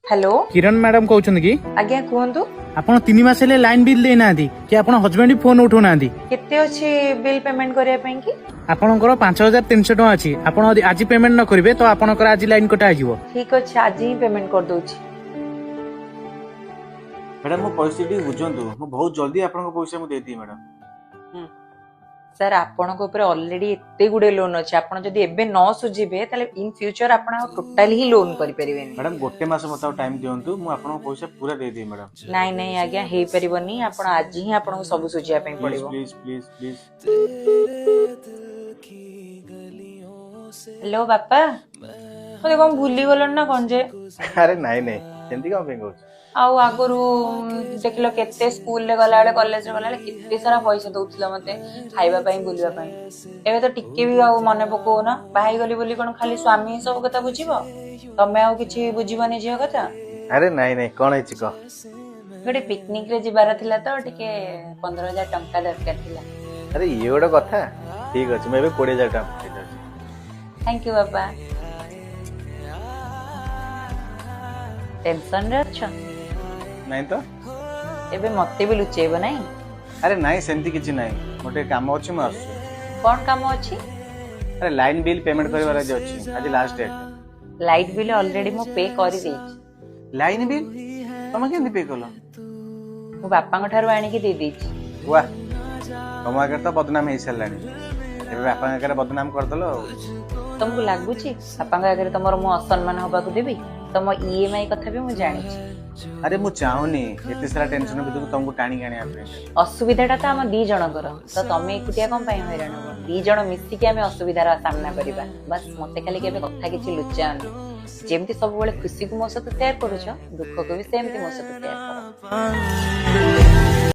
Hello किरण madam कहउछन कि आज्ञा कहतु आपण 3 मास ले लाइन बिल दे नांदी कि आपण हस्बैंड फोन उठो नांदी केते अछि बिल पेमेंट करिया पई की आपणकर 5300 टका अछि आपण आज पेमेंट न करिवे तो आपणकर आज लाइन कटा आजिवो। ठीक अछि आज ही पेमेंट कर दोछि। मैडम मो पैसा टी बुझंतु मो बहुत जल्दी आपन पैसा मु देती मैडम। सर आपण को ऊपर ऑलरेडी एते गुडे लोन अछि आपण जदी एबे न सुझिबे ताले इन फ्यूचर आपण टोटली ही लोन करि परिबेनी। मैडम गोटे मास मत टाइम दियंतु मु आपन पैसा पूरा दे दी मैडम। नाही नाही आज्ञा हे परिबनी आपण आज ही आपण को सब सुझिया पई प्लीज पड़िबो। Please please please. हेलो बापा मते कोन भूली गलन ना कोन जे अरे नहीं नहीं सेंती का पे कहू आउ आगुरु देखलो केते स्कूल ले गला बेले कॉलेज रे गला बेले केते सारा पैसा दउथिला मते खाइबा पई बुलिबा पई एबे तो टिके भी आउ मने पको ना बाहाई गली बोली कोन खाली स्वामी सब कथा बुझिबो तमे आउ किछि बुझिबनी जियो कथा। अरे नहीं नहीं कोन है चिको गोटे पिकनिक रे जिबार थिला तो टिके 15000 टंका दरकार थिला। अरे ये गोटे कथा ठीक अछि मैं 20000 टका थैंक यू बाबा। टेंशन रे अच्छा नहीं तो एबे मते भी लुचेबो नहीं। अरे नहीं सेंती किछि नहीं मोटे काम अछि म आसु कोन काम अछि? अरे लाइन बिल पेमेंट करबार जे अछि आज last date. Light bill already मो पे करि देछि। लाइन बिल तमे केंदी पे कलो? मो बापा को ठारो आनी के दे देछि। वाह तुम आगे तो बदनाम हो सारानी ए बापा आगे बदनाम करदलो। तुमको लागुची बापा आगे तुम मो असम्मान हवा को देबी तुम ईएमआई कथा भी मु जानी। अरे मु चाहूनी एते सारा टेंशन बिदु तुमको टाणी गाणी आपे असुविधाटा तो आम दी जनकर तो तमे एकुटिया कम पई हैरान हो दी जण मिसी के आमे असुविधार सामना करिबा बस मते खाली केबे कथा किछि लुचानी जेमति सब बेले खुशी को मो सहित शेयर करूछ दुख को भी सेमति मो सहित शेयर करो।